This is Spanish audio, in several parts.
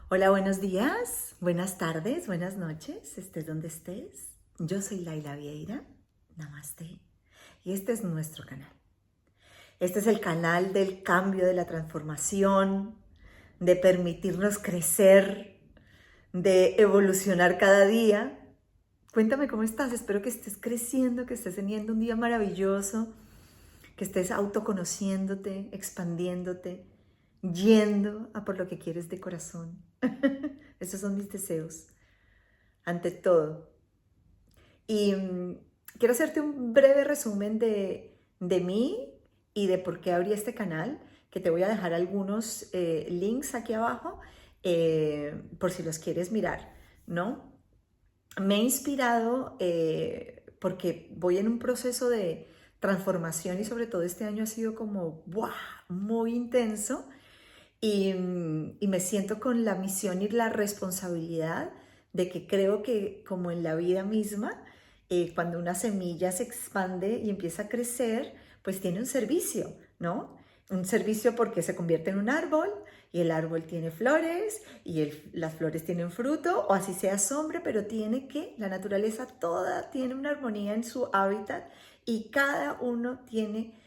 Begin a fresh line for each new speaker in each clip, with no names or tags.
Hola, buenos días, buenas tardes, buenas noches, estés donde estés. Yo soy Laila Vieira, Namaste, y este es nuestro canal. Este es el canal del cambio, de la transformación, de permitirnos crecer, de evolucionar cada día. Cuéntame cómo estás, espero que estés creciendo, que estés teniendo un día maravilloso, que estés autoconociéndote, expandiéndote, yendo a por lo que quieres de corazón. Esos son mis deseos, ante todo. Y quiero hacerte un breve resumen de mí y de por qué abrí este canal, que te voy a dejar algunos links aquí abajo por si los quieres mirar, ¿no? Me he inspirado porque voy en un proceso de transformación y sobre todo este año ha sido como ¡buah! Muy intenso y me siento con la misión y la responsabilidad de que creo que como en la vida misma, cuando una semilla se expande y empieza a crecer, pues tiene un servicio, ¿no? Un servicio porque se convierte en un árbol y el árbol tiene flores y las flores tienen fruto, o así sea sombra, pero tiene que, la naturaleza toda tiene una armonía en su hábitat y cada uno tiene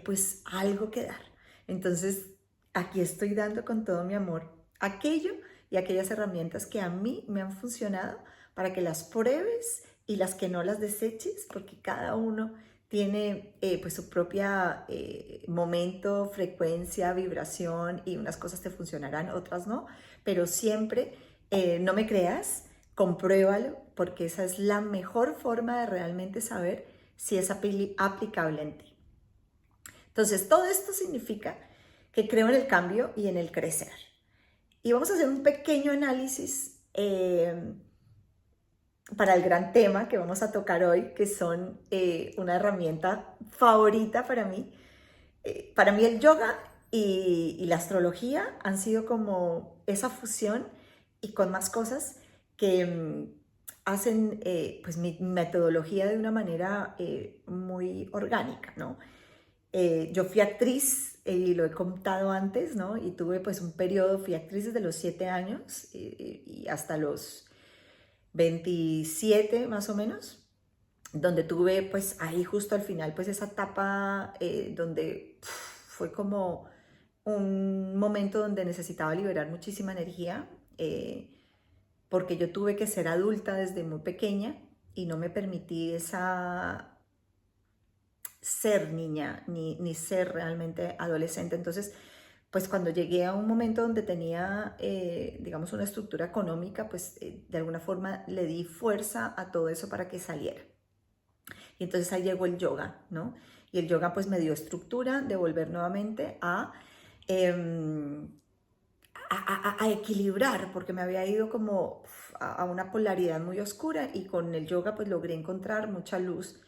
pues algo que dar. Entonces, aquí estoy dando con todo mi amor aquello y aquellas herramientas que a mí me han funcionado para que las pruebes y las que no las deseches, porque cada uno tiene pues su propia momento, frecuencia, vibración y unas cosas te funcionarán, otras no, pero siempre no me creas, compruébalo porque esa es la mejor forma de realmente saber si es aplicable en ti. Entonces, todo esto significa que creo en el cambio y en el crecer. Y vamos a hacer un pequeño análisis para el gran tema que vamos a tocar hoy, que son una herramienta favorita para mí. Para mí el yoga y la astrología han sido como esa fusión y con más cosas que hacen pues mi metodología de una manera muy orgánica, ¿no? Yo fui actriz y lo he contado antes, ¿no? Y tuve pues un periodo, fui actriz desde los 7 años y hasta los 27 más o menos, donde tuve pues ahí justo al final pues esa etapa donde fue como un momento donde necesitaba liberar muchísima energía porque yo tuve que ser adulta desde muy pequeña y no me permití esa ser niña ni ser realmente adolescente. Entonces, pues cuando llegué a un momento donde tenía, digamos, una estructura económica, pues de alguna forma le di fuerza a todo eso para que saliera. Y entonces ahí llegó el yoga, ¿no? Y el yoga pues me dio estructura de volver nuevamente eh, a equilibrar, porque me había ido como a una polaridad muy oscura y con el yoga pues logré encontrar mucha luz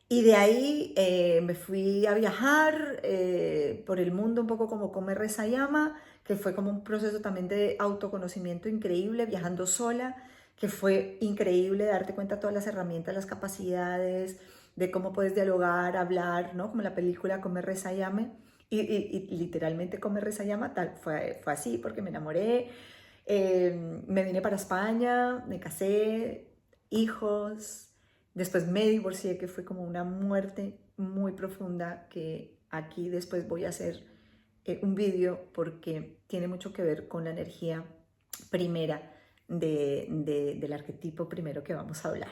y de ahí me fui a viajar por el mundo un poco como Come Reza Llama, que fue como un proceso también de autoconocimiento increíble, viajando sola, que fue increíble darte cuenta de todas las herramientas, las capacidades, de cómo puedes dialogar, hablar, ¿no? Como la película Come Reza Llame. Y literalmente Come Reza Llama, tal, fue así porque me enamoré, me vine para España, me casé, hijos. Después me divorcié, que fue como una muerte muy profunda, que aquí después voy a hacer un vídeo porque tiene mucho que ver con la energía primera del arquetipo primero que vamos a hablar.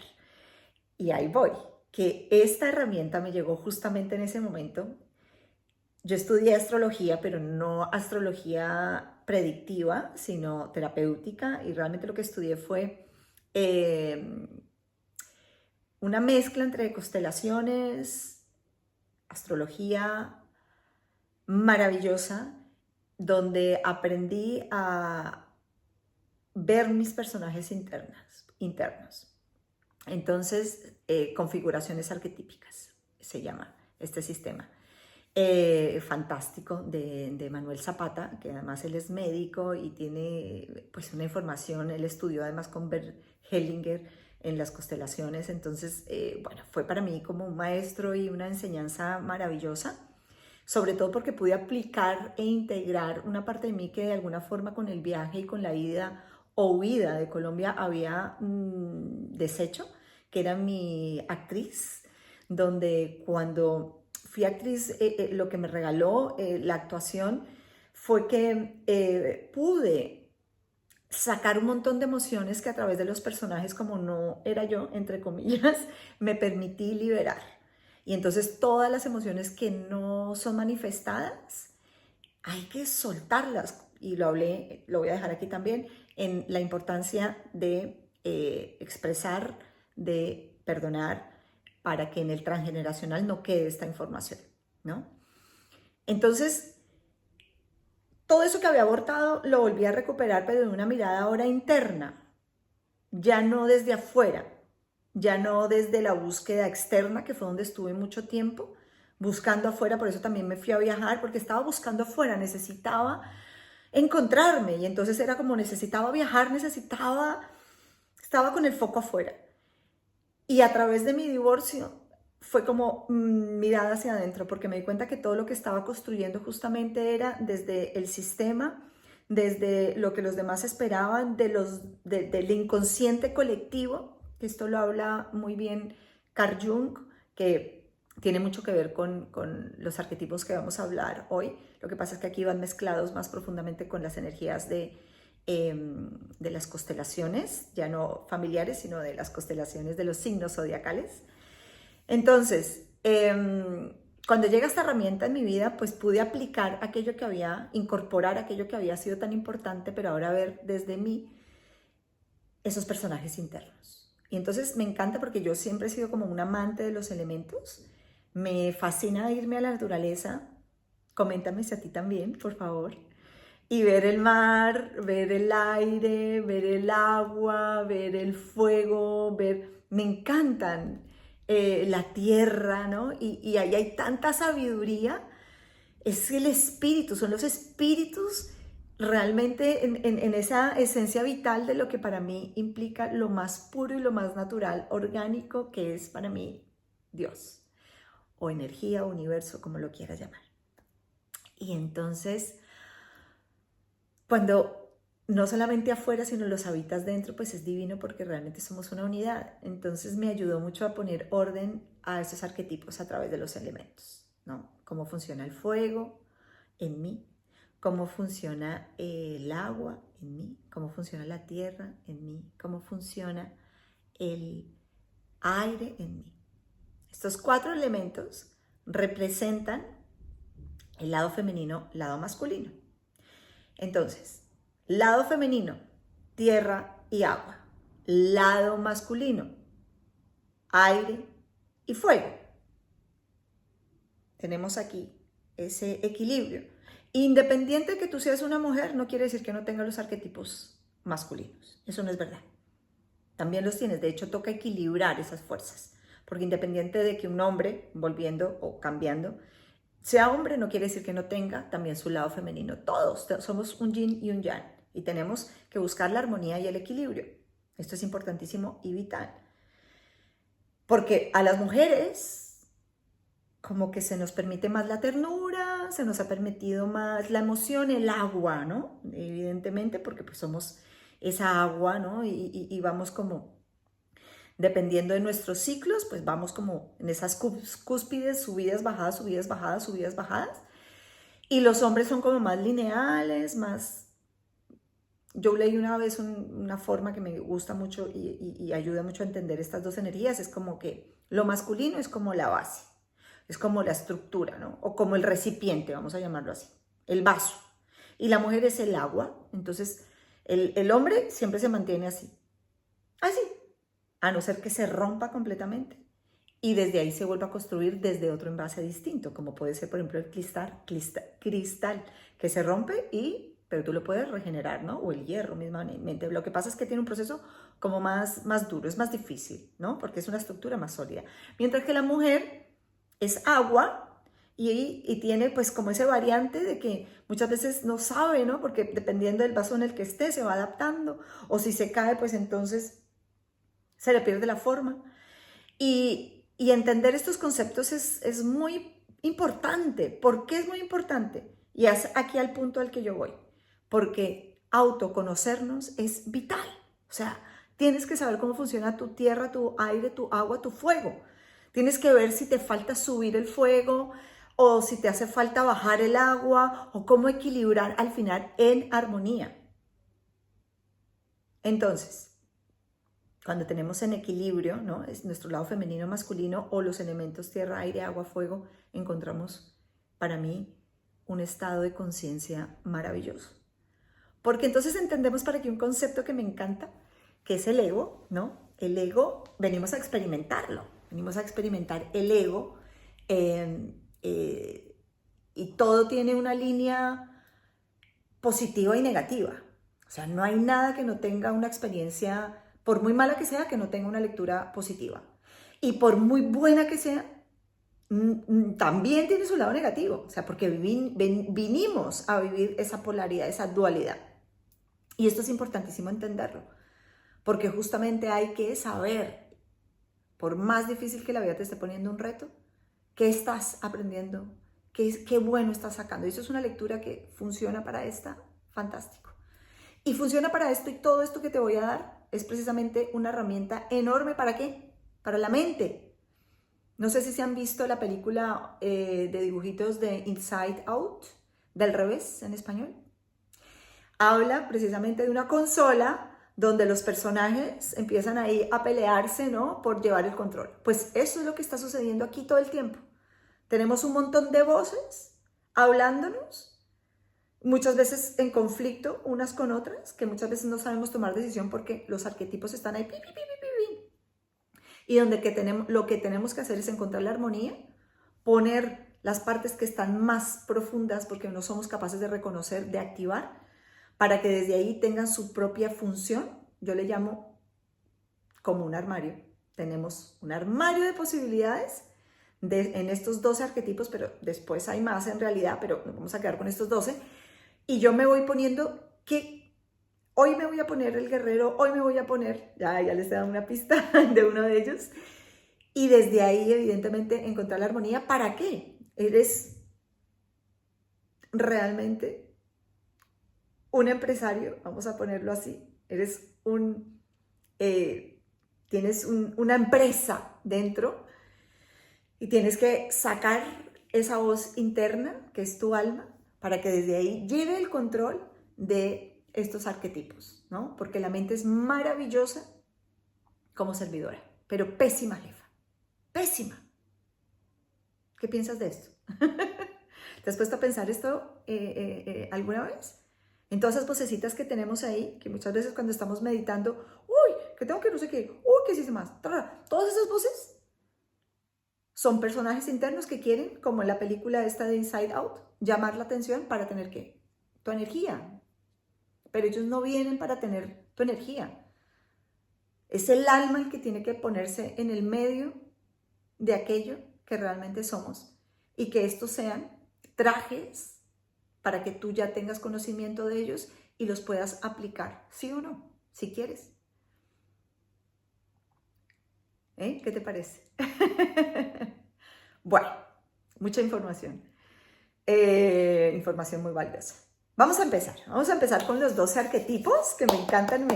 Y ahí voy, que esta herramienta me llegó justamente en ese momento. Yo estudié astrología, pero no astrología predictiva, sino terapéutica, y realmente lo que estudié fue eh, una mezcla entre constelaciones, astrología maravillosa, donde aprendí a ver mis personajes internos. Entonces, configuraciones arquetípicas se llama este sistema. Fantástico de Manuel Zapata, que además él es médico y tiene pues una información, él estudió además con Bert Hellinger en las constelaciones, entonces bueno, fue para mí como un maestro y una enseñanza maravillosa. sobre todo porque pude aplicar e integrar una parte de mí que de alguna forma con el viaje y con la ida o huida de Colombia había deshecho, que era mi actriz, donde cuando fui actriz lo que me regaló la actuación fue que pude sacar un montón de emociones que a través de los personajes, como no era yo, entre comillas, me permití liberar. Y entonces todas las emociones que no son manifestadas, hay que soltarlas. Y lo hablé, lo voy a dejar aquí también, en la importancia de expresar, de perdonar, para que en el transgeneracional no quede esta información, ¿no? Entonces, todo eso que había abortado lo volví a recuperar, pero de una mirada ahora interna, ya no desde afuera, ya no desde la búsqueda externa, que fue donde estuve mucho tiempo, buscando afuera. Por eso también me fui a viajar, porque estaba buscando afuera, necesitaba encontrarme, y entonces era como necesitaba viajar, estaba con el foco afuera. Y a través de mi divorcio fue como mirada hacia adentro, porque me di cuenta que todo lo que estaba construyendo justamente era desde el sistema, desde lo que los demás esperaban, del inconsciente colectivo, que esto lo habla muy bien Carl Jung, que tiene mucho que ver con los arquetipos que vamos a hablar hoy. Lo que pasa es que aquí van mezclados más profundamente con las energías de las constelaciones, ya no familiares, sino de las constelaciones de los signos zodiacales. Entonces, cuando llega esta herramienta en mi vida, pues pude aplicar aquello que incorporar aquello que había sido tan importante, pero ahora ver desde mí esos personajes internos. Y entonces me encanta, porque yo siempre he sido como un amante de los elementos. Me fascina irme a la naturaleza. Coméntame si a ti también, por favor. Y ver el mar, ver el aire, ver el agua, ver el fuego, me encantan la tierra, ¿no? Y ahí hay tanta sabiduría. Es el espíritu, son los espíritus realmente en esa esencia vital de lo que para mí implica lo más puro y lo más natural, orgánico, que es para mí Dios, o energía, o universo, como lo quieras llamar. Y entonces, cuando no solamente afuera, sino los habitas dentro, pues es divino, porque realmente somos una unidad. Entonces me ayudó mucho a poner orden a esos arquetipos a través de los elementos, ¿no? Cómo funciona el fuego en mí, cómo funciona el agua en mí, cómo funciona la tierra en mí, cómo funciona el aire en mí. Estos 4 elementos representan el lado femenino, lado masculino. Entonces, lado femenino, tierra y agua. Lado masculino, aire y fuego. Tenemos aquí ese equilibrio. Independiente de que tú seas una mujer, no quiere decir que no tengas los arquetipos masculinos. Eso no es verdad. También los tienes. De hecho, toca equilibrar esas fuerzas. Porque independiente de que un hombre, volviendo o cambiando, sea hombre, no quiere decir que no tenga también su lado femenino. Todos somos un yin y un yang, y tenemos que buscar la armonía y el equilibrio. Esto es importantísimo y vital. Porque a las mujeres como que se nos permite más la ternura, se nos ha permitido más la emoción, el agua, ¿no? Evidentemente, porque pues somos esa agua, ¿no? Y vamos como, dependiendo de nuestros ciclos, pues vamos como en esas cúspides, subidas, bajadas, subidas, bajadas, subidas, bajadas. Y los hombres son como más lineales, más... Yo leí una vez una forma que me gusta mucho y ayuda mucho a entender estas dos energías. Es como que lo masculino es como la base, es como la estructura, ¿no? O como el recipiente, vamos a llamarlo así, el vaso. Y la mujer es el agua. Entonces el hombre siempre se mantiene así, así, a no ser que se rompa completamente. Y desde ahí se vuelve a construir desde otro envase distinto, como puede ser, por ejemplo, el cristal que se rompe, pero tú lo puedes regenerar, ¿no? O el hierro mismamente. Lo que pasa es que tiene un proceso como más duro, es más difícil, ¿no? Porque es una estructura más sólida. Mientras que la mujer es agua y tiene pues como ese variante de que muchas veces no sabe, ¿no? Porque dependiendo del vaso en el que esté, se va adaptando. O si se cae, pues entonces se le pierde la forma. Y entender estos conceptos es muy importante. ¿Por qué es muy importante? Y es aquí al punto al que yo voy. Porque autoconocernos es vital. O sea, tienes que saber cómo funciona tu tierra, tu aire, tu agua, tu fuego. Tienes que ver si te falta subir el fuego o si te hace falta bajar el agua o cómo equilibrar al final en armonía. Entonces, cuando tenemos en equilibrio, ¿no? Es nuestro lado femenino, masculino o los elementos tierra, aire, agua, fuego, encontramos para mí un estado de conciencia maravilloso. Porque entonces entendemos para aquí un concepto que me encanta, que es el ego, ¿no? El ego, venimos a experimentarlo, venimos a experimentar el ego y todo tiene una línea positiva y negativa. O sea, no hay nada que no tenga una experiencia, por muy mala que sea, que no tenga una lectura positiva. Y por muy buena que sea, también tiene su lado negativo. O sea, porque vinimos a vivir esa polaridad, esa dualidad. Y esto es importantísimo entenderlo, porque justamente hay que saber, por más difícil que la vida te esté poniendo un reto, qué estás aprendiendo, qué bueno estás sacando. Y eso es una lectura que funciona para esta, fantástico. Y funciona para esto, y todo esto que te voy a dar es precisamente una herramienta enorme. ¿Para qué? Para la mente. No sé si se han visto la película de dibujitos de Inside Out, del revés en español. Habla precisamente de una consola donde los personajes empiezan ahí a pelearse, ¿no? Por llevar el control. Pues eso es lo que está sucediendo aquí todo el tiempo. Tenemos un montón de voces hablándonos, muchas veces en conflicto unas con otras, que muchas veces no sabemos tomar decisión porque los arquetipos están ahí, pi, pi, pi, pi, pi. Y lo que tenemos que hacer es encontrar la armonía, poner las partes que están más profundas porque no somos capaces de reconocer, de activar, para que desde ahí tengan su propia función. Yo le llamo como un armario. Tenemos un armario de posibilidades en estos 12 arquetipos, pero después hay más en realidad, pero nos vamos a quedar con estos 12. Y yo me voy poniendo que hoy me voy a poner el guerrero, hoy me voy a poner, ya les he dado una pista de uno de ellos. Y desde ahí, evidentemente, encontrar la armonía. ¿Para qué? Eres realmente un empresario, vamos a ponerlo así, tienes una empresa dentro y tienes que sacar esa voz interna, que es tu alma, para que desde ahí lleve el control de estos arquetipos, ¿no? Porque la mente es maravillosa como servidora, pero pésima jefa, pésima. ¿Qué piensas de esto? ¿Te has puesto a pensar esto alguna vez? En todas esas vocecitas que tenemos ahí, que muchas veces cuando estamos meditando, uy, que tengo que no sé qué, uy, que sí sé más, todas esas voces son personajes internos que quieren, como en la película esta de Inside Out, llamar la atención para tener ¿qué? Tu energía. Pero ellos no vienen para tener tu energía. Es el alma el que tiene que ponerse en el medio de aquello que realmente somos y que estos sean trajes para que tú ya tengas conocimiento de ellos y los puedas aplicar, sí o no, si quieres. ¿Qué te parece? Bueno, mucha información. Información muy valiosa. Vamos a empezar con los 12 arquetipos que me encantan,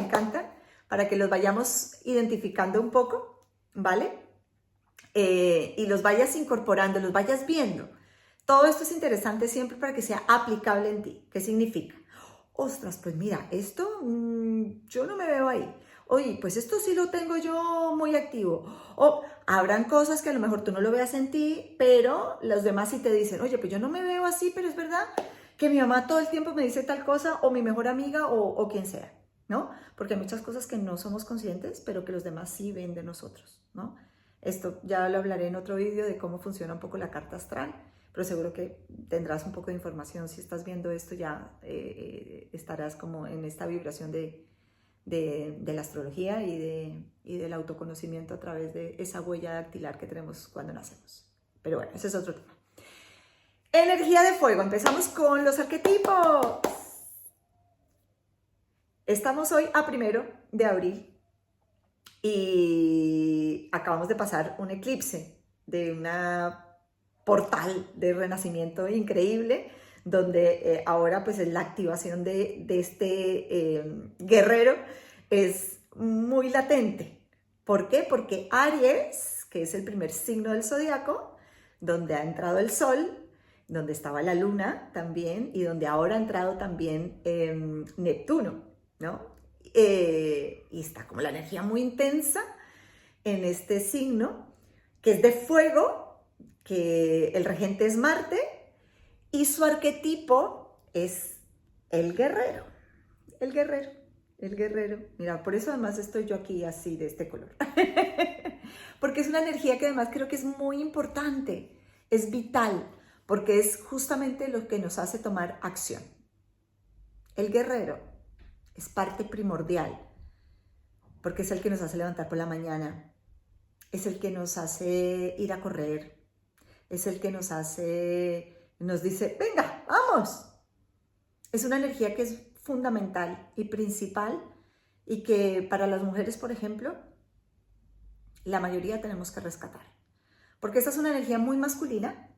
para que los vayamos identificando un poco, ¿vale? Y los vayas incorporando, los vayas viendo. Todo esto es interesante siempre para que sea aplicable en ti. ¿Qué significa? Ostras, pues mira, esto yo no me veo ahí. Oye, pues esto sí lo tengo yo muy activo. O habrán cosas que a lo mejor tú no lo veas en ti, pero los demás sí te dicen, oye, pues yo no me veo así, pero es verdad que mi mamá todo el tiempo me dice tal cosa, o mi mejor amiga, o quien sea, ¿no? Porque hay muchas cosas que no somos conscientes, pero que los demás sí ven de nosotros, ¿no? Esto ya lo hablaré en otro vídeo de cómo funciona un poco la carta astral, pero seguro que tendrás un poco de información. Si estás viendo esto ya estarás como en esta vibración de la astrología y del autoconocimiento a través de esa huella dactilar que tenemos cuando nacemos. Pero bueno, ese es otro tema. Energía de fuego. Empezamos con los arquetipos. Estamos hoy a 1 de abril y acabamos de pasar un eclipse de una portal de renacimiento increíble, donde ahora pues la activación de este guerrero es muy latente. ¿Por qué? Porque Aries, que es el primer signo del zodiaco, donde ha entrado el sol, donde estaba la luna también, y donde ahora ha entrado también Neptuno, ¿no? Y está como la energía muy intensa en este signo, que es de fuego, que el regente es Marte, y su arquetipo es el guerrero, el guerrero, el guerrero. Mira, por eso además estoy yo aquí así de este color. Porque es una energía que además creo que es muy importante, es vital, porque es justamente lo que nos hace tomar acción. El guerrero es parte primordial, porque es el que nos hace levantar por la mañana, es el que nos hace ir a correr, es el que nos dice, venga, vamos. Es una energía que es fundamental y principal y que para las mujeres, por ejemplo, la mayoría tenemos que rescatar. Porque esta es una energía muy masculina,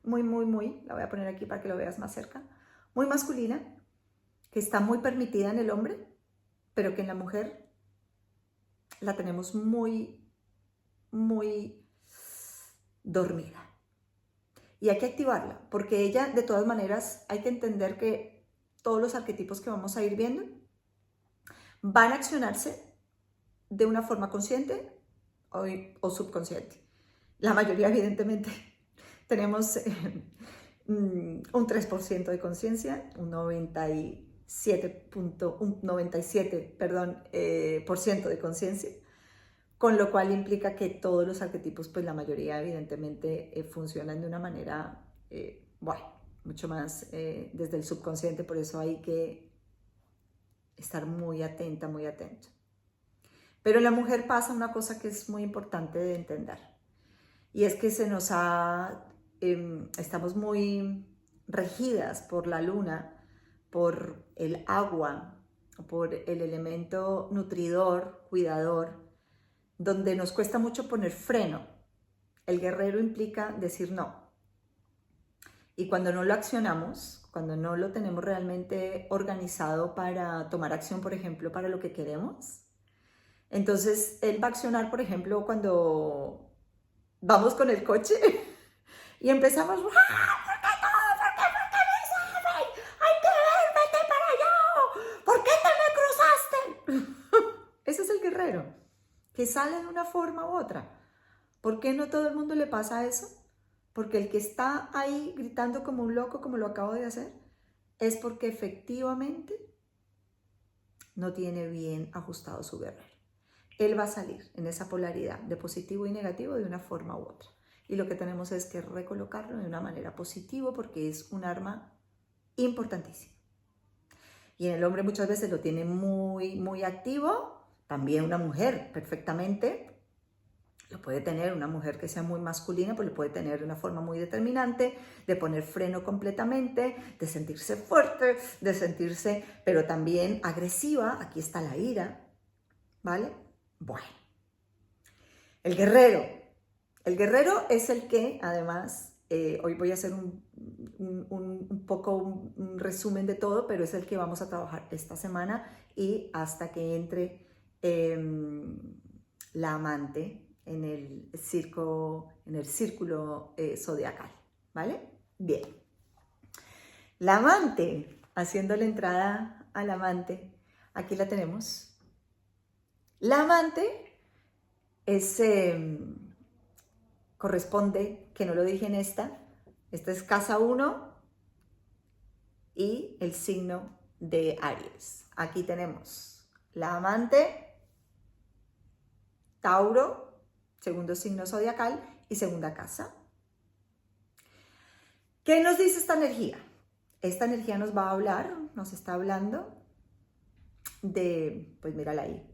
muy, la voy a poner aquí para que lo veas más cerca, muy masculina, que está muy permitida en el hombre, pero que en la mujer la tenemos muy dormida. Y hay que activarla, porque ella, de todas maneras, hay que entender que todos los arquetipos que vamos a ir viendo van a accionarse de una forma consciente o subconsciente. La mayoría, evidentemente, tenemos un 3% de conciencia, un 97, por ciento de conciencia, con lo cual implica que todos los arquetipos, pues la mayoría evidentemente funcionan de una manera, mucho más desde el subconsciente, por eso hay que estar muy atenta, muy atento. Pero en la mujer pasa una cosa que es muy importante de entender, y es que estamos muy regidas por la luna, por el agua, por el elemento nutridor, cuidador, donde nos cuesta mucho poner freno. El guerrero implica decir no. Y cuando no lo accionamos, cuando no lo tenemos realmente organizado para tomar acción, por ejemplo, para lo que queremos, entonces él va a accionar, por ejemplo, cuando vamos con el coche y empezamos, ¿por qué hay que ver, vete para allá, ¿por qué te me cruzaste? Ese es el guerrero, que sale de una forma u otra. ¿Por qué no todo el mundo le pasa eso? Porque el que está ahí gritando como un loco, como lo acabo de hacer, es porque efectivamente no tiene bien ajustado su guerrero. Él va a salir en esa polaridad de positivo y negativo de una forma u otra. Y lo que tenemos es que recolocarlo de una manera positiva, porque es un arma importantísima. Y en el hombre muchas veces lo tiene muy activo, también una mujer perfectamente. Lo puede tener una mujer que sea muy masculina, pues lo puede tener de una forma muy determinante, de poner freno completamente, de sentirse fuerte, de sentirse, pero también agresiva. Aquí está la ira, ¿vale? Bueno, el guerrero. El guerrero es el que, además, hoy voy a hacer un poco un resumen de todo, pero es el que vamos a trabajar esta semana y hasta que entre la amante en el círculo zodiacal, ¿vale? Bien. La amante, haciendo la entrada al amante, aquí la tenemos. La amante corresponde, que no lo dije en esta es casa 1 y el signo de Aries. Aquí tenemos la amante, Tauro, segundo signo zodiacal y segunda casa. ¿Qué nos dice esta energía? Esta energía nos va a hablar, nos está hablando de, pues mírala ahí,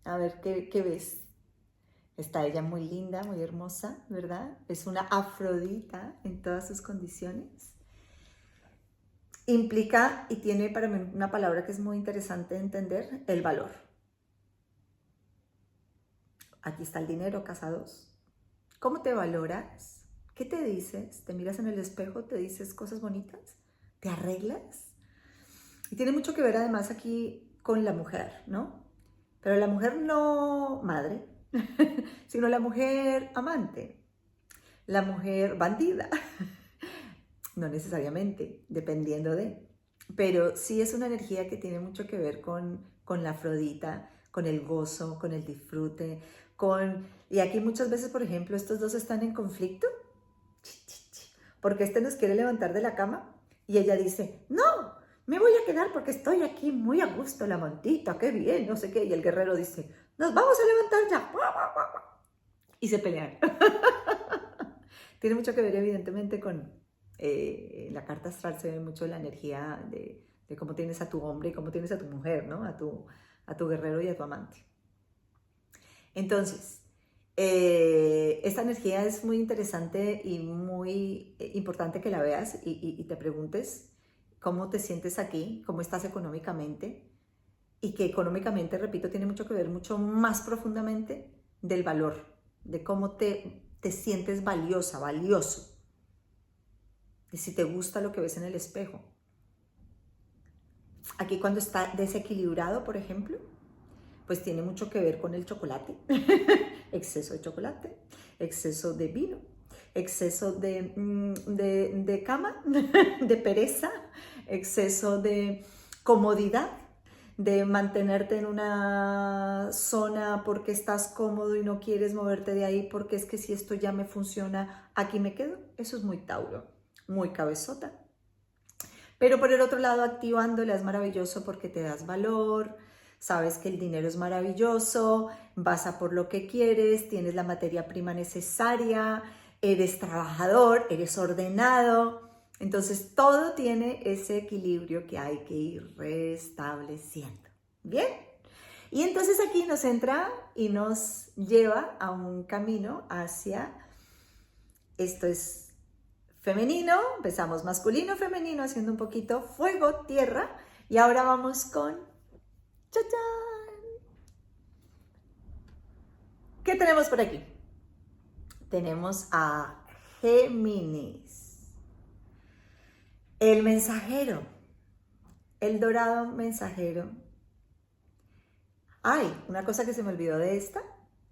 a ver qué ves. Está ella muy linda, muy hermosa, ¿verdad? Es una Afrodita en todas sus condiciones. Implica, y tiene para mí una palabra que es muy interesante de entender, el valor. Aquí está el dinero, casa 2. ¿Cómo te valoras? ¿Qué te dices? ¿Te miras en el espejo? ¿Te dices cosas bonitas? ¿Te arreglas? Y tiene mucho que ver además aquí con la mujer, ¿no? Pero la mujer no madre, sino la mujer amante, la mujer bandida. No necesariamente, dependiendo de. Pero sí es una energía que tiene mucho que ver con la Afrodita, con el gozo, con el disfrute, con... Y aquí muchas veces, por ejemplo, estos dos están en conflicto, porque este nos quiere levantar de la cama y ella dice, no, me voy a quedar porque estoy aquí muy a gusto, la mantita, qué bien, no sé qué. Y el guerrero dice, nos vamos a levantar ya. Y se pelean. Tiene mucho que ver, evidentemente, con la carta astral. Se ve mucho la energía de cómo tienes a tu hombre y cómo tienes a tu mujer, ¿no? A tu guerrero y a tu amante. Entonces, esta energía es muy interesante y muy importante que la veas y te preguntes cómo te sientes aquí, cómo estás económicamente, y que económicamente, repito, tiene mucho que ver mucho más profundamente del valor, de cómo te sientes valiosa, valioso, de si te gusta lo que ves en el espejo. Aquí cuando está desequilibrado, por ejemplo, pues tiene mucho que ver con el chocolate, exceso de chocolate, exceso de vino, exceso de cama, de pereza, exceso de comodidad, de mantenerte en una zona porque estás cómodo y no quieres moverte de ahí porque es que si esto ya me funciona, aquí me quedo. Eso es muy Tauro, muy cabezota. Pero por el otro lado, activándola es maravilloso porque te das valor, sabes que el dinero es maravilloso, vas a por lo que quieres, tienes la materia prima necesaria, eres trabajador, eres ordenado. Entonces todo tiene ese equilibrio que hay que ir restableciendo. ¿Bien? Y entonces aquí nos entra y nos lleva a un camino hacia, esto es femenino, empezamos masculino, femenino, haciendo un poquito fuego, tierra, y ahora vamos con ¡chachán! ¿Qué tenemos por aquí? Tenemos a Géminis, el mensajero, el dorado mensajero. Ay, una cosa que se me olvidó de esta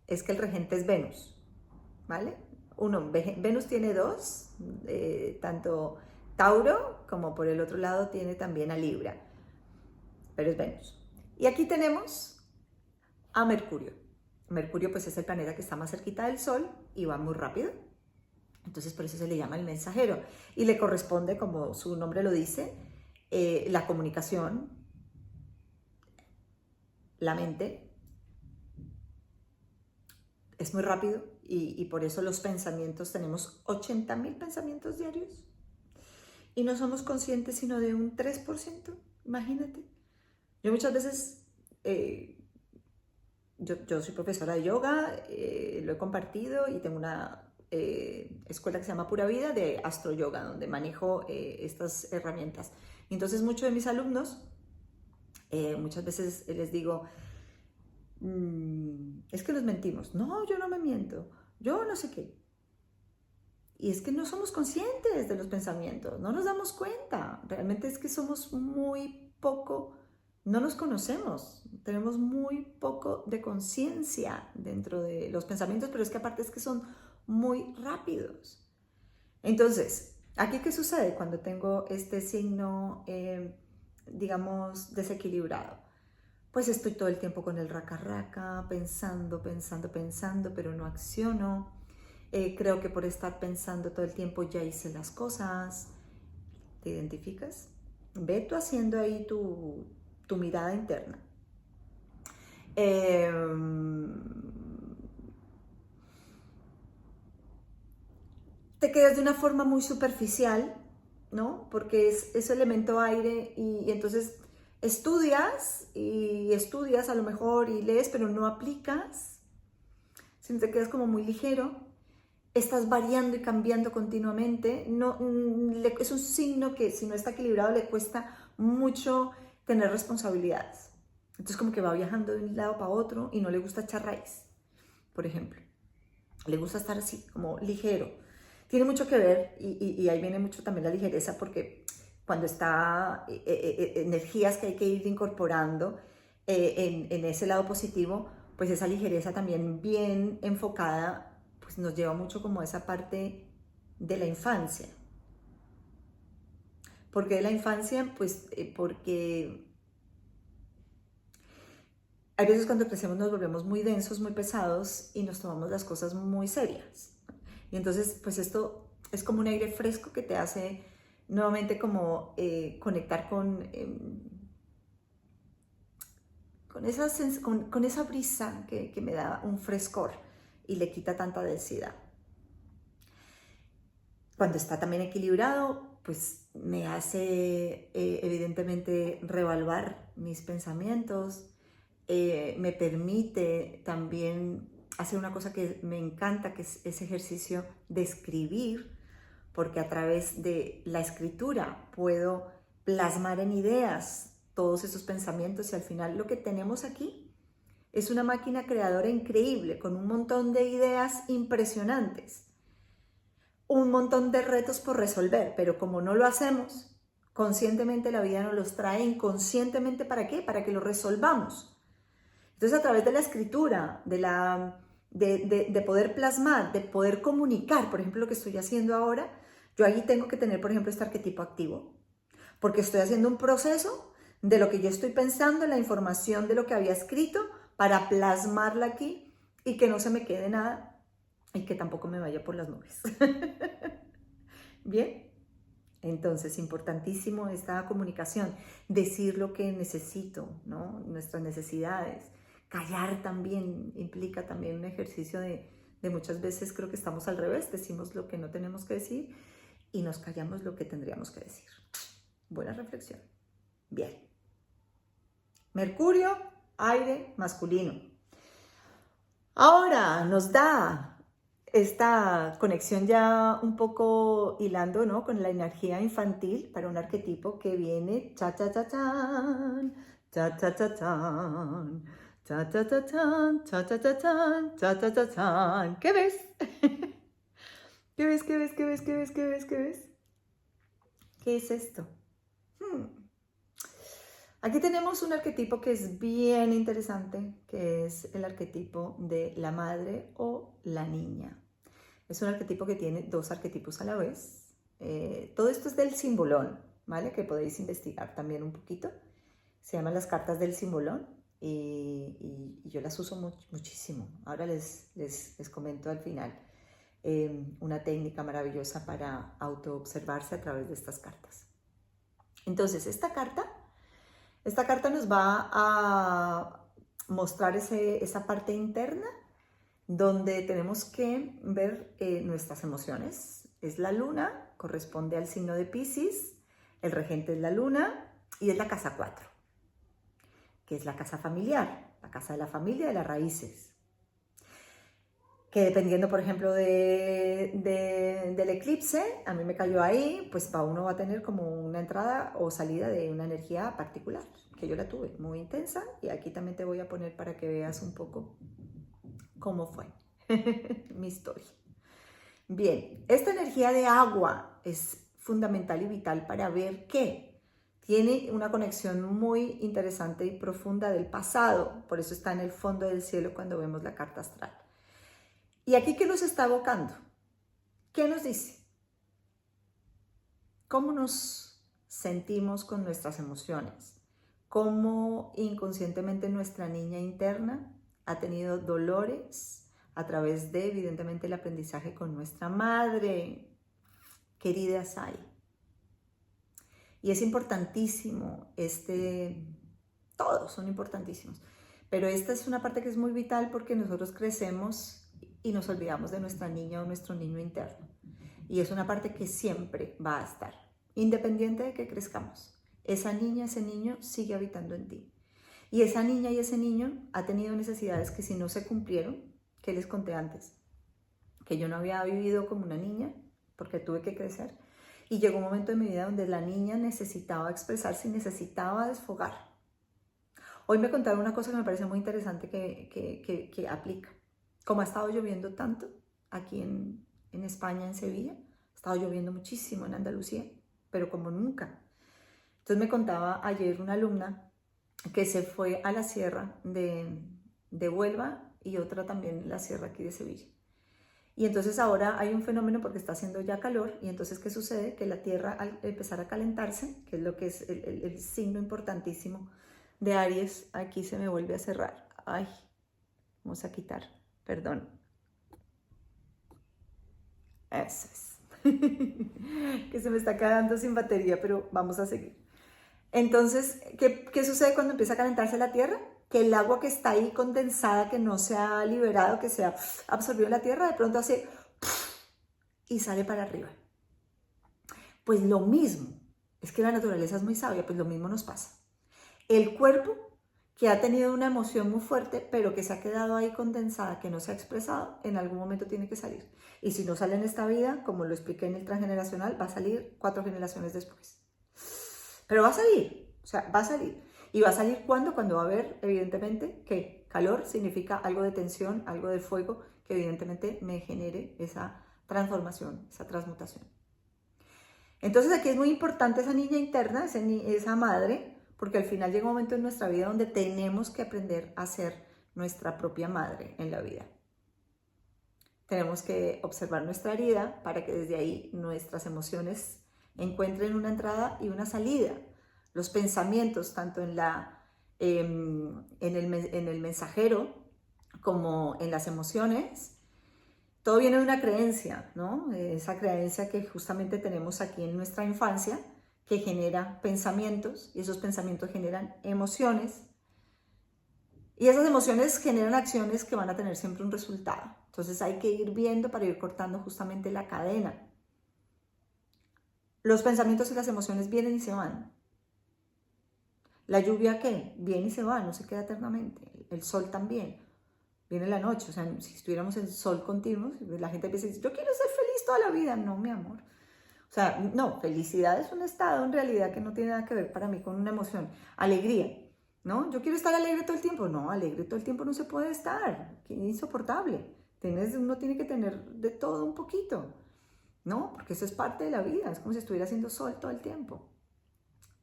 es que el regente es Venus, ¿vale? Venus tiene dos, tanto Tauro como por el otro lado tiene también a Libra, pero es Venus. Y aquí tenemos a Mercurio. Mercurio pues es el planeta que está más cerquita del Sol y va muy rápido. Entonces por eso se le llama el mensajero. Y le corresponde, como su nombre lo dice, la comunicación, la mente. Es muy rápido y por eso los pensamientos, tenemos 80.000 pensamientos diarios. Y no somos conscientes sino de un 3%, imagínate. Yo muchas veces... Yo soy profesora de yoga, lo he compartido y tengo una escuela que se llama Pura Vida de Astro Yoga, donde manejo estas herramientas. Y entonces muchos de mis alumnos, muchas veces les digo, es que nos mentimos. No, yo no me miento, yo no sé qué. Y es que no somos conscientes de los pensamientos, no nos damos cuenta. Realmente es que somos muy poco... No nos conocemos, tenemos muy poco de conciencia dentro de los pensamientos, pero es que aparte es que son muy rápidos. Entonces, ¿aquí qué sucede cuando tengo este signo, digamos, desequilibrado? Pues estoy todo el tiempo con el raca, pensando, pero no acciono. Creo que por estar pensando todo el tiempo ya hice las cosas. ¿Te identificas? Ve tú haciendo ahí tu mirada interna. Te quedas de una forma muy superficial, ¿no? Porque es elemento aire y entonces estudias a lo mejor y lees, pero no aplicas. Si te quedas como muy ligero, estás variando y cambiando continuamente. No, es un signo que si no está equilibrado le cuesta mucho tener responsabilidades. Entonces como que va viajando de un lado para otro y no le gusta echar raíz, por ejemplo. Le gusta estar así, como ligero. tiene mucho que ver, y ahí viene mucho también la ligereza, porque cuando está energías que hay que ir incorporando en ese lado positivo, pues esa ligereza también bien enfocada, pues nos lleva mucho como a esa parte de la infancia. ¿Por qué de la infancia? Pues porque hay veces cuando crecemos nos volvemos muy densos, muy pesados y nos tomamos las cosas muy serias. Y entonces, pues esto es como un aire fresco que te hace nuevamente como conectar con esa brisa que me da un frescor y le quita tanta densidad. Cuando está también equilibrado, pues me hace evidentemente reevaluar mis pensamientos, me permite también hacer una cosa que me encanta, que es ese ejercicio de escribir, porque a través de la escritura puedo plasmar en ideas todos esos pensamientos y al final lo que tenemos aquí es una máquina creadora increíble con un montón de ideas impresionantes, un montón de retos por resolver, pero como no lo hacemos, conscientemente la vida nos los trae inconscientemente. ¿Para qué? Para que lo resolvamos. Entonces, a través de la escritura, de poder plasmar, de poder comunicar, por ejemplo, lo que estoy haciendo ahora, yo ahí tengo que tener, por ejemplo, este arquetipo activo, porque estoy haciendo un proceso de lo que yo estoy pensando, la información de lo que había escrito, para plasmarla aquí y que no se me quede nada y que tampoco me vaya por las nubes. Bien, entonces importantísimo esta comunicación, decir lo que necesito, ¿no? Nuestras necesidades. Callar también implica también un ejercicio de muchas veces creo que estamos al revés, decimos lo que no tenemos que decir y nos callamos lo que tendríamos que decir. Buena reflexión. Bien. Mercurio, aire masculino. Ahora nos da esta conexión ya un poco hilando, ¿no?, con la energía infantil para un arquetipo que viene cha cha cha chan, cha cha cha chan, cha cha cha chan, cha cha cha chan, cha cha cha chan. ¿Qué ves? ¿Qué ves? ¿Qué ves? ¿Qué ves? ¿Qué ves? ¿Qué ves? ¿Qué ves? ¿Qué es esto? Aquí tenemos un arquetipo que es bien interesante, que es el arquetipo de la madre o la niña. Es un arquetipo que tiene dos arquetipos a la vez. Todo esto es del Simbolón, ¿vale? Que podéis investigar también un poquito. Se llaman las cartas del Simbolón y yo las uso muchísimo. Ahora les comento al final una técnica maravillosa para autoobservarse a través de estas cartas. Entonces, esta carta nos va a mostrar esa parte interna donde tenemos que ver nuestras emociones. Es la luna, corresponde al signo de Piscis, el regente es la luna y es la casa 4, que es la casa familiar, la casa de la familia, de las raíces. Que dependiendo, por ejemplo, del eclipse, a mí me cayó ahí, pues uno va a tener como una entrada o salida de una energía particular, que yo la tuve muy intensa, y aquí también te voy a poner para que veas un poco cómo fue mi historia. Bien, esta energía de agua es fundamental y vital para ver que tiene una conexión muy interesante y profunda del pasado, por eso está en el fondo del cielo cuando vemos la carta astral. ¿Y aquí qué nos está evocando? ¿Qué nos dice? ¿Cómo nos sentimos con nuestras emociones? ¿Cómo inconscientemente nuestra niña interna ha tenido dolores a través de, evidentemente, el aprendizaje con nuestra madre? ¿Qué heridas hay? Y es importantísimo, todos son importantísimos, pero esta es una parte que es muy vital porque nosotros crecemos y nos olvidamos de nuestra niña o nuestro niño interno. Y es una parte que siempre va a estar, independiente de que crezcamos. Esa niña, ese niño sigue habitando en ti. Y esa niña y ese niño ha tenido necesidades que si no se cumplieron, que les conté antes, que yo no había vivido como una niña porque tuve que crecer. Y llegó un momento en mi vida donde la niña necesitaba expresarse y necesitaba desfogar. Hoy me contaron una cosa que me parece muy interesante que aplica. Como ha estado lloviendo tanto aquí en en España, en Sevilla. Ha estado lloviendo muchísimo en Andalucía, pero como nunca. Entonces me contaba ayer una alumna que se fue a la sierra de Huelva y otra también en la sierra aquí de Sevilla. Y entonces ahora hay un fenómeno porque está haciendo ya calor y entonces ¿qué sucede? Que la tierra al empezar a calentarse, que es lo que es el signo importantísimo de Aries, aquí se me vuelve a cerrar. Ay, vamos a quitar, perdón. Eso es. Que se me está quedando sin batería, pero vamos a seguir. Entonces, ¿qué sucede cuando empieza a calentarse la tierra? Que el agua que está ahí condensada, que no se ha liberado, que se ha absorbido en la tierra, de pronto hace y sale para arriba. Pues lo mismo, es que la naturaleza es muy sabia, pues lo mismo nos pasa. El cuerpo que ha tenido una emoción muy fuerte, pero que se ha quedado ahí condensada, que no se ha expresado, en algún momento tiene que salir. Y si no sale en esta vida, como lo expliqué en el transgeneracional, va a salir 4 generaciones después. Pero va a salir, o sea, va a salir. ¿Y va a salir cuándo? Cuando va a haber, evidentemente, que calor significa algo de tensión, algo de fuego, que evidentemente me genere esa transformación, esa transmutación. Entonces aquí es muy importante esa niña interna, esa madre, porque al final llega un momento en nuestra vida donde tenemos que aprender a ser nuestra propia madre en la vida. Tenemos que observar nuestra herida para que desde ahí nuestras emociones encuentren una entrada y una salida. Los pensamientos, tanto en el mensajero como en las emociones, todo viene de una creencia, ¿no? Esa creencia que justamente tenemos aquí en nuestra infancia, que genera pensamientos, y esos pensamientos generan emociones, y esas emociones generan acciones que van a tener siempre un resultado. Entonces hay que ir viendo para ir cortando justamente la cadena. Los pensamientos y las emociones vienen y se van. La lluvia, ¿qué? Viene y se va, no se queda eternamente. El sol también. Viene la noche, o sea, si estuviéramos en sol continuo, la gente empieza a decir, yo quiero ser feliz toda la vida. No, mi amor. O sea, no, felicidad es un estado en realidad que no tiene nada que ver para mí con una emoción. Alegría, ¿no? Yo quiero estar alegre todo el tiempo. No, alegre todo el tiempo no se puede estar. Qué insoportable. Uno tiene que tener de todo un poquito, ¿no? Porque eso es parte de la vida. Es como si estuviera haciendo sol todo el tiempo.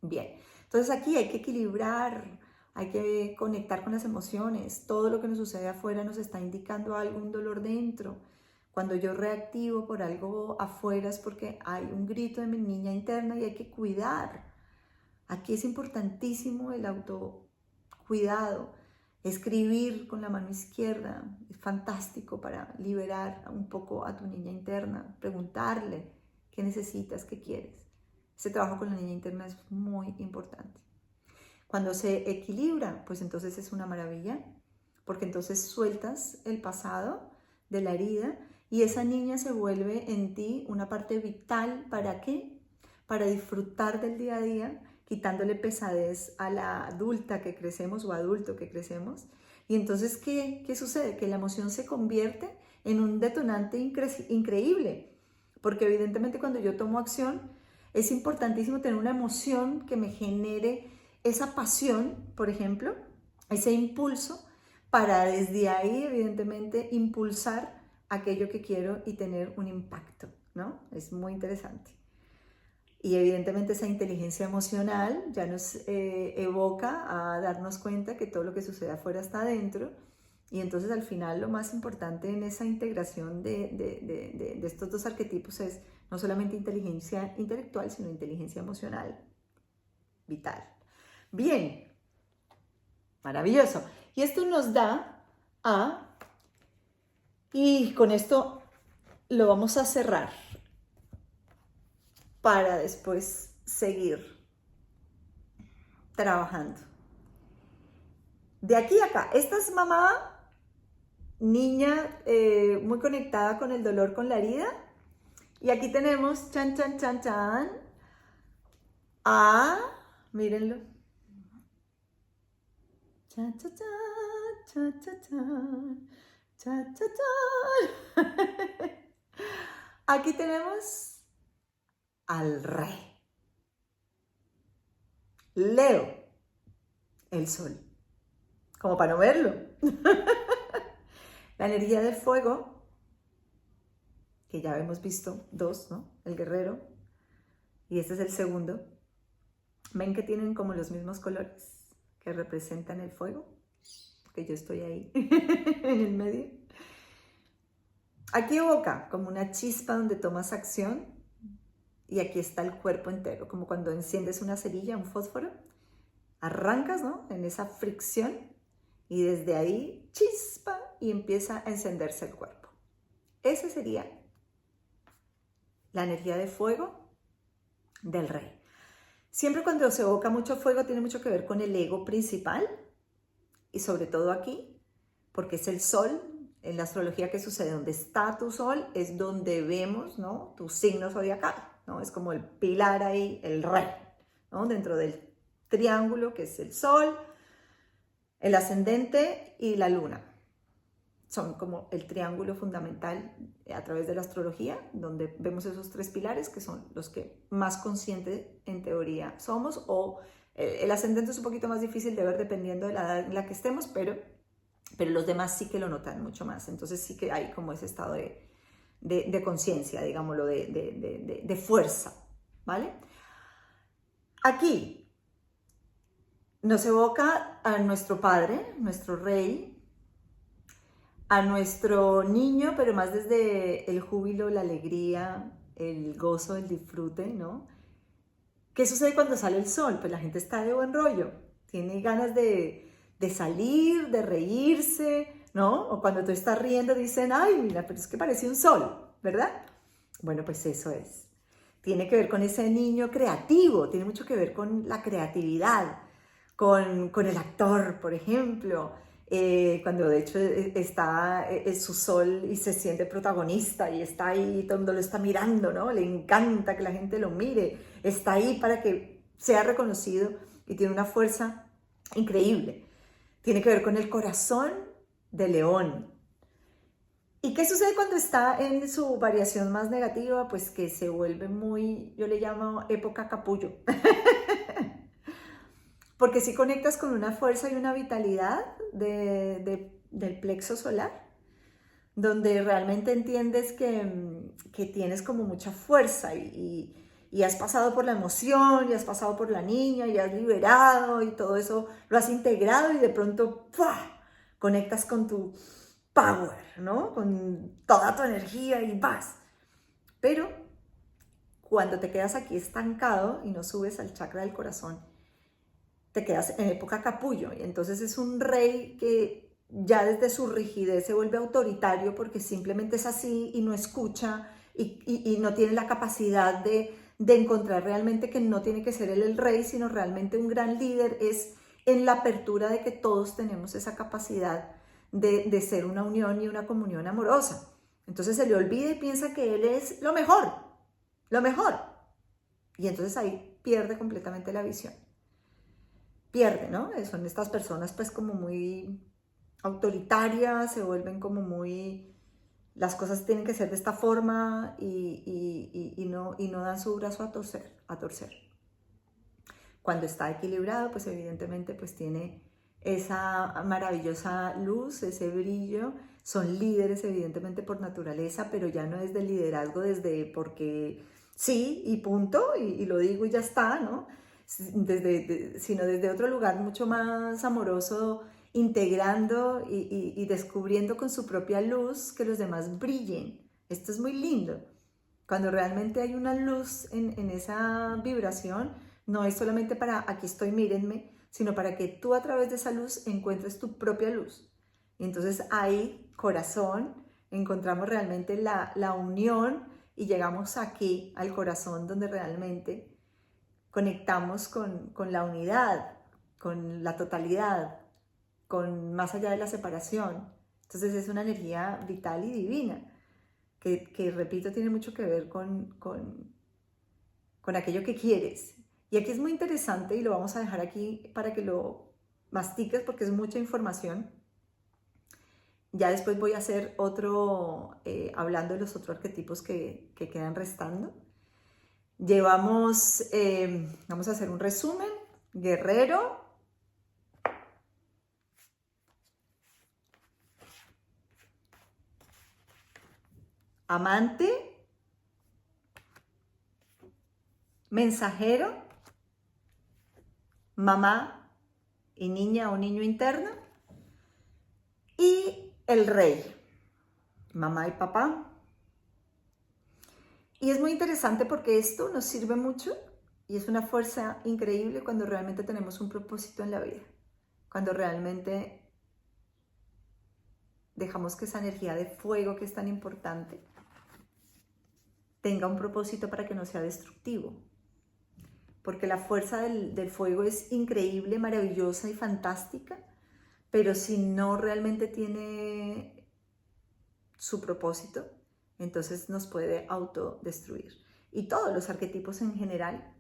Bien, entonces aquí hay que equilibrar, hay que conectar con las emociones. Todo lo que nos sucede afuera nos está indicando algo, un dolor dentro. Cuando yo reactivo por algo afuera es porque hay un grito de mi niña interna y hay que cuidar. Aquí es importantísimo el autocuidado. Escribir con la mano izquierda es fantástico para liberar un poco a tu niña interna. Preguntarle qué necesitas, qué quieres. Ese trabajo con la niña interna es muy importante. Cuando se equilibra, pues entonces es una maravilla, porque entonces sueltas el pasado de la herida y esa niña se vuelve en ti una parte vital. ¿Para qué? Para disfrutar del día a día, quitándole pesadez a la adulta que crecemos o adulto que crecemos. Y entonces, ¿qué sucede? Que la emoción se convierte en un detonante increíble, porque evidentemente cuando yo tomo acción, es importantísimo tener una emoción que me genere esa pasión, por ejemplo, ese impulso, para desde ahí, evidentemente, impulsar aquello que quiero y tener un impacto, ¿no? Es muy interesante. Y evidentemente esa inteligencia emocional ya nos evoca a darnos cuenta que todo lo que sucede afuera está adentro. Y entonces al final lo más importante en esa integración de estos dos arquetipos es no solamente inteligencia intelectual, sino inteligencia emocional, vital. Bien, maravilloso. Y esto nos da y con esto lo vamos a cerrar para después seguir trabajando. De aquí a acá, esta es mamá, niña muy conectada con el dolor, con la herida. Y aquí tenemos, chan, chan, chan, chan, mírenlo. Chan, chan, chan, chan, chan, chan, chan, chan. Aquí tenemos al rey. Leo, el sol. Como para no verlo. La energía del fuego que ya hemos visto dos, ¿no? El guerrero, y este es el segundo. ¿Ven que tienen como los mismos colores que representan el fuego? Que yo estoy ahí, en el medio. Aquí evoca como una chispa donde tomas acción, y aquí está el cuerpo entero, como cuando enciendes una cerilla, un fósforo, arrancas, ¿no? En esa fricción, y desde ahí chispa y empieza a encenderse el cuerpo. Esa sería la energía de fuego del rey. Siempre cuando se evoca mucho fuego tiene mucho que ver con el ego principal, y sobre todo aquí, porque es el sol. En la astrología, ¿qué sucede? Donde está tu sol es donde vemos, ¿no?, tu signo zodiacal, ¿no? Es como el pilar ahí, el rey, ¿no? Dentro del triángulo que es el sol, el ascendente y la luna. Son como el triángulo fundamental a través de la astrología, donde vemos esos tres pilares que son los que más conscientes en teoría somos, o el ascendente es un poquito más difícil de ver dependiendo de la edad en la que estemos, pero los demás sí que lo notan mucho más. Entonces sí que hay como ese estado de conciencia, digámoslo, de fuerza, ¿vale? Aquí nos evoca a nuestro padre, nuestro rey, a nuestro niño, pero más desde el júbilo, la alegría, el gozo, el disfrute, ¿no? ¿Qué sucede cuando sale el sol? Pues la gente está de buen rollo, tiene ganas de salir, de reírse, ¿no? O cuando tú estás riendo dicen, ay, mira, pero es que parece un sol, ¿verdad? Bueno, pues eso es. Tiene que ver con ese niño creativo, tiene mucho que ver con la creatividad, con el actor, por ejemplo, cuando de hecho está su sol y se siente protagonista y está ahí, todo el mundo lo está mirando, ¿no? Le encanta que la gente lo mire, está ahí para que sea reconocido y tiene una fuerza increíble. Tiene que ver con el corazón de león. ¿Y qué sucede cuando está en su variación más negativa? Pues que se vuelve muy, yo le llamo época capullo. Porque si conectas con una fuerza y una vitalidad del plexo solar, donde realmente entiendes que tienes como mucha fuerza y has pasado por la emoción, y has pasado por la niña, y has liberado, y todo eso lo has integrado, y de pronto ¡pua!, conectas con tu power, ¿no? Con toda tu energía y vas. Pero cuando te quedas aquí estancado y no subes al chakra del corazón, te quedas en época capullo, y entonces es un rey que ya desde su rigidez se vuelve autoritario porque simplemente es así y no escucha y no tiene la capacidad de encontrar realmente que no tiene que ser él el rey, sino realmente un gran líder es en la apertura de que todos tenemos esa capacidad de ser una unión y una comunión amorosa. Entonces se le olvida y piensa que él es lo mejor, y entonces ahí pierde completamente la visión. Pierde, ¿no? Son estas personas pues como muy autoritarias, se vuelven como muy, las cosas tienen que ser de esta forma y no dan su brazo a torcer. Cuando está equilibrado, pues evidentemente pues tiene esa maravillosa luz, ese brillo. Son líderes evidentemente por naturaleza, pero ya no es de liderazgo desde porque sí y punto, y lo digo y ya está, ¿no? Sino desde otro lugar mucho más amoroso, integrando y descubriendo con su propia luz que los demás brillen. Esto es muy lindo. Cuando realmente hay una luz en esa vibración, no es solamente para aquí estoy, mírenme, sino para que tú a través de esa luz encuentres tu propia luz. Y entonces ahí, corazón, encontramos realmente la unión y llegamos aquí al corazón donde realmente conectamos con la unidad, con la totalidad, con más allá de la separación. Entonces es una energía vital y divina que repito, tiene mucho que ver con aquello que quieres. Y aquí es muy interesante y lo vamos a dejar aquí para que lo mastiques porque es mucha información. Ya después voy a hacer otro, hablando de los otros arquetipos que quedan restando. Llevamos, vamos a hacer un resumen: guerrero, amante, mensajero, mamá y niña o niño interno, y el rey, mamá y papá. Y es muy interesante porque esto nos sirve mucho y es una fuerza increíble cuando realmente tenemos un propósito en la vida, cuando realmente dejamos que esa energía de fuego que es tan importante tenga un propósito para que no sea destructivo. Porque la fuerza del fuego es increíble, maravillosa y fantástica, pero si no realmente tiene su propósito, entonces nos puede autodestruir. Y todos los arquetipos en general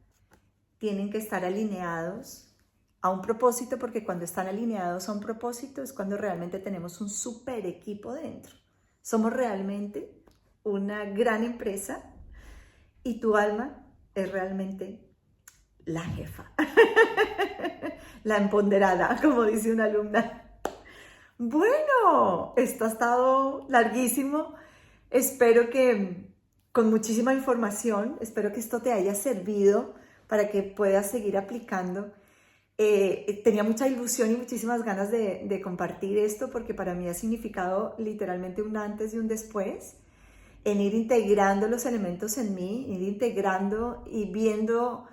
tienen que estar alineados a un propósito, porque cuando están alineados a un propósito es cuando realmente tenemos un super equipo dentro. Somos realmente una gran empresa y tu alma es realmente la jefa, la empoderada, como dice una alumna. Bueno, esto ha estado larguísimo. Espero que con muchísima información, espero que esto te haya servido para que puedas seguir aplicando. Tenía mucha ilusión y muchísimas ganas de compartir esto porque para mí ha significado literalmente un antes y un después en ir integrando los elementos en mí, ir integrando y viendo,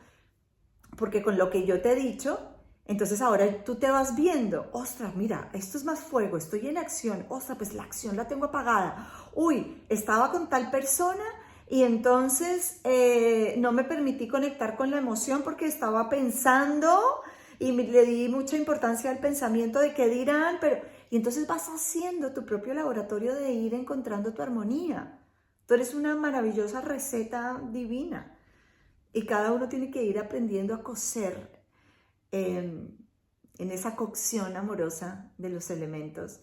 porque con lo que yo te he dicho, entonces ahora tú te vas viendo, ostras, mira, esto es más fuego, estoy en acción, ostras, pues la acción la tengo apagada, uy, estaba con tal persona y entonces no me permití conectar con la emoción porque estaba pensando y le di mucha importancia al pensamiento de qué dirán, pero... Y entonces vas haciendo tu propio laboratorio de ir encontrando tu armonía. Tú eres una maravillosa receta divina. Y cada uno tiene que ir aprendiendo a cocer en esa cocción amorosa de los elementos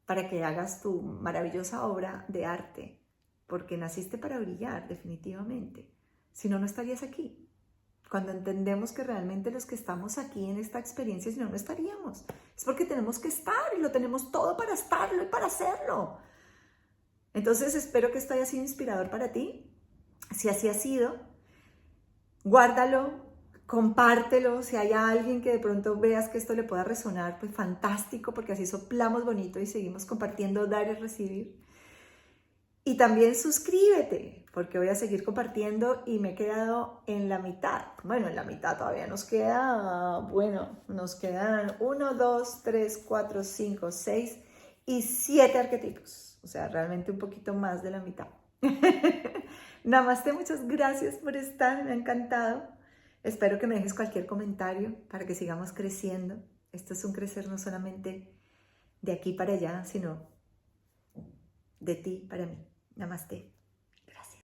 para que hagas tu maravillosa obra de arte, porque naciste para brillar, definitivamente. Si no, no estarías aquí. Cuando entendemos que realmente los que estamos aquí en esta experiencia, si no, no estaríamos. Es porque tenemos que estar y lo tenemos todo para estarlo y para hacerlo. Entonces espero que esto haya sido inspirador para ti. Si así ha sido, guárdalo, compártelo. Si hay alguien que de pronto veas que esto le pueda resonar, pues fantástico, porque así soplamos bonito y seguimos compartiendo, dar y recibir. Y también suscríbete, porque voy a seguir compartiendo y me he quedado en la mitad. Bueno, en la mitad todavía nos queda, nos quedan 1, 2, 3, 4, 5, 6 y 7 arquetipos. O sea, realmente un poquito más de la mitad. Namaste, muchas gracias por estar, me ha encantado. Espero que me dejes cualquier comentario para que sigamos creciendo. Esto es un crecer no solamente de aquí para allá, sino de ti para mí. Namaste.